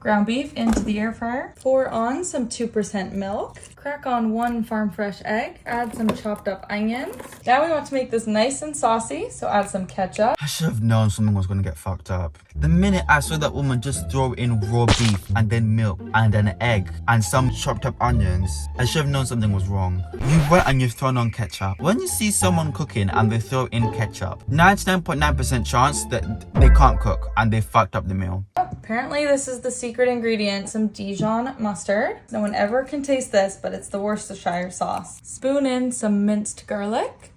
ground beef into the air fryer. Pour on some 2% milk. Crack on 1 farm fresh egg. Add some chopped up onions. Now we want to make this nice and saucy, so add some ketchup. I should have known something was going to get fucked up. The minute I saw that woman just throw in raw beef and then milk and then an egg and some chopped up onions, I should have known something was wrong. You went and you've thrown on ketchup. When you see someone cooking and they throw in ketchup, 99.9% chance that they can't cook and they fucked up the meal. Apparently this is the secret ingredient, some Dijon mustard. No one ever can taste this, but it's the Worcestershire sauce. Spoon in some minced garlic.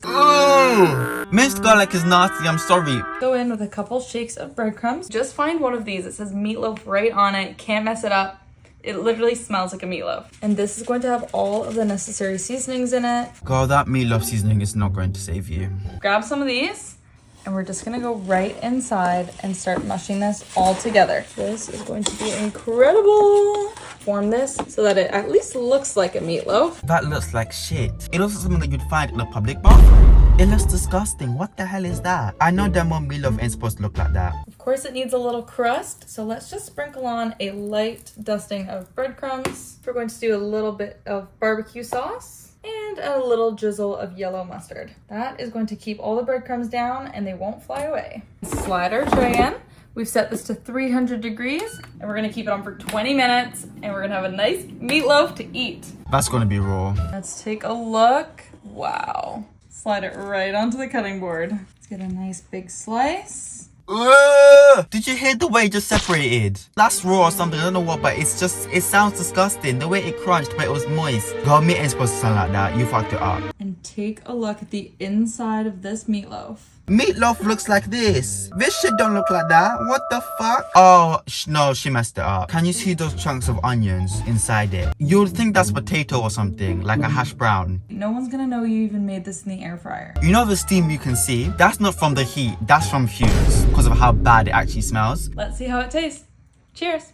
Minced garlic is nasty, I'm sorry. Go in with a couple shakes of breadcrumbs. Just find one of these. It says meatloaf right on it. Can't mess it up. It literally smells like a meatloaf. And this is going to have all of the necessary seasonings in it. Girl, that meatloaf seasoning is not going to save you. Grab some of these. And we're just gonna go right inside and start mushing this all together. This is going to be incredible. Form this so that it at least looks like a meatloaf. That looks like shit. It looks like something that you'd find in a public bathroom. It looks disgusting. What the hell is that? I know that more meatloaf ain't supposed to look like that. Of course it needs a little crust, so let's just sprinkle on a light dusting of breadcrumbs. We're going to do a little bit of barbecue sauce. And a little drizzle of yellow mustard. That is going to keep all the breadcrumbs down and they won't fly away. Slide our tray in. We've set this to 300 degrees and we're gonna keep it on for 20 minutes and we're gonna have a nice meatloaf to eat. That's gonna be raw. Let's take a look. Wow. Slide it right onto the cutting board. Let's get a nice big slice. Did you hear the way it just separated? That's raw or something, I don't know what, but it sounds disgusting. The way it crunched, but it was moist. Girl, meat ain't supposed to sound like that. You fucked it up. And take a look at the inside of this meatloaf. Meatloaf looks like this. This shit don't look like that. What the fuck? Oh, no, she messed it up. Can you see those chunks of onions inside it? You'd think that's potato or something, like a hash brown. No one's gonna know you even made this in the air fryer. You know the steam you can see? That's not from the heat, that's from fumes, because of how bad it actually smells. Let's see how it tastes. Cheers.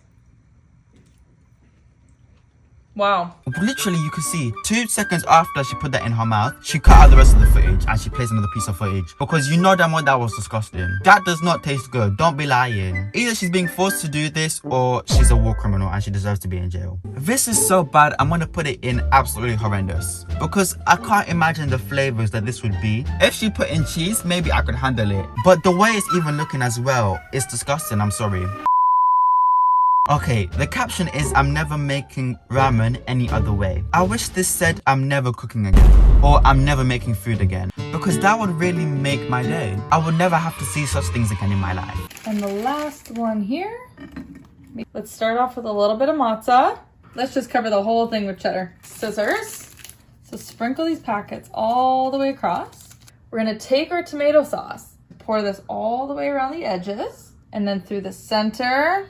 Wow. Literally, you could see 2 seconds after she put that in her mouth, she cut out the rest of the footage and she placed another piece of footage. Because you know damn well that was disgusting. That does not taste good. Don't be lying. Either she's being forced to do this or she's a war criminal and she deserves to be in jail. This is so bad, I'm gonna put it in absolutely horrendous. Because I can't imagine the flavors that this would be. If she put in cheese, maybe I could handle it. But the way it's even looking as well, it's disgusting, I'm sorry. Okay, the caption is I'm never making ramen any other way. I wish this said I'm never cooking again or I'm never making food again because that would really make my day. I would never have to see such things again in my life. And the last one here. Let's start off with a little bit of matzah. Let's just cover the whole thing with cheddar. Scissors. So sprinkle these packets all the way across. We're gonna take our tomato sauce, pour this all the way around the edges and then through the center.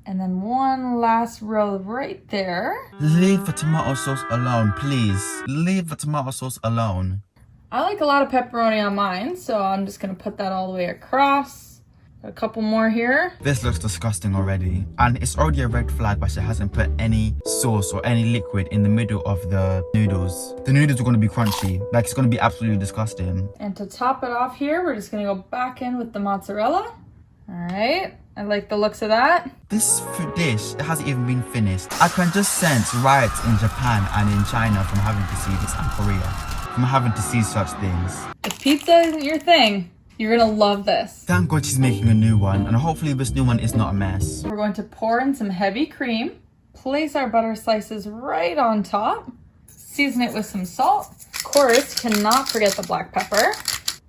And then one last row right there. Leave the tomato sauce alone, please. Leave the tomato sauce alone. I like a lot of pepperoni on mine, so I'm just gonna put that all the way across. A couple more here. This looks disgusting already. And it's already a red flag, but she hasn't put any sauce or any liquid in the middle of the noodles. The noodles are gonna be crunchy. Like, it's gonna be absolutely disgusting. And to top it off here, we're just gonna go back in with the mozzarella. All right. I like the looks of that. This food dish, it hasn't even been finished. I can just sense riots in Japan and in China from having to see this, and Korea, from having to see such things. If pizza isn't your thing, you're gonna love this. Thank God she's making a new one, and hopefully this new one is not a mess. We're going to pour in some heavy cream, place our butter slices right on top, season it with some salt. Of course, cannot forget the black pepper,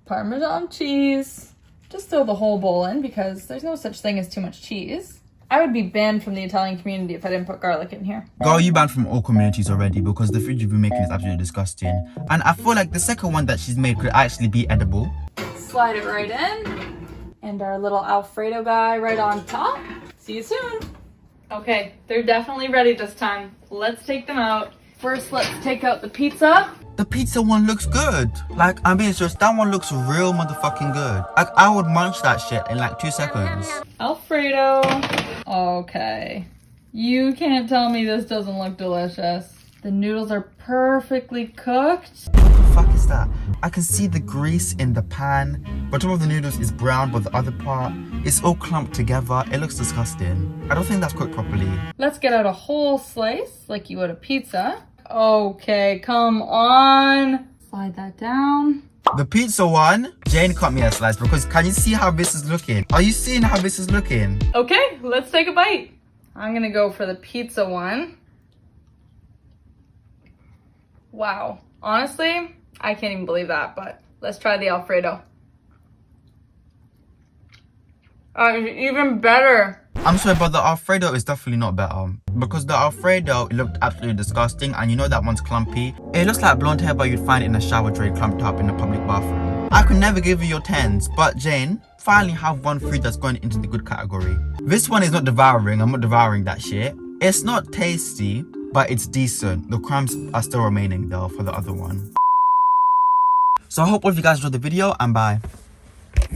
Parmesan cheese. Just throw the whole bowl in because there's no such thing as too much cheese. I would be banned from the Italian community if I didn't put garlic in here. Girl, you banned from all communities already because the food you've been making is absolutely disgusting. And I feel like the second one that she's made could actually be edible. Slide it right in. And our little Alfredo guy right on top. See you soon. Okay, they're definitely ready this time. Let's take them out. First, let's take out the pizza. The pizza one looks good. Like, I'm being serious, that one looks real motherfucking good. Like, I would munch that shit in like 2 seconds. Alfredo. Okay. You can't tell me this doesn't look delicious. The noodles are perfectly cooked. What the fuck is that? I can see the grease in the pan. Bottom of the noodles is brown, but the other part is all clumped together. It looks disgusting. I don't think that's cooked properly. Let's get out a whole slice like you would a pizza. Okay, come on. Slide that down. The pizza one, Jane cut me a slice because can you see how this is looking? Are you seeing how this is looking? Okay, let's take a bite. I'm gonna go for the pizza one. Wow, honestly, I can't even believe that, but let's try the Alfredo. Even better. I'm sorry, but the Alfredo is definitely not better. Because the Alfredo, it looked absolutely disgusting, and you know that one's clumpy. It looks like blonde hair but you'd find it in a shower tray clumped up in a public bathroom. I could never give you your 10s, but Jane, finally have one food that's going into the good category. This one is not devouring, I'm not devouring that shit. It's not tasty, but it's decent. The crumbs are still remaining though for the other one. So I hope all of you guys enjoyed the video, and bye.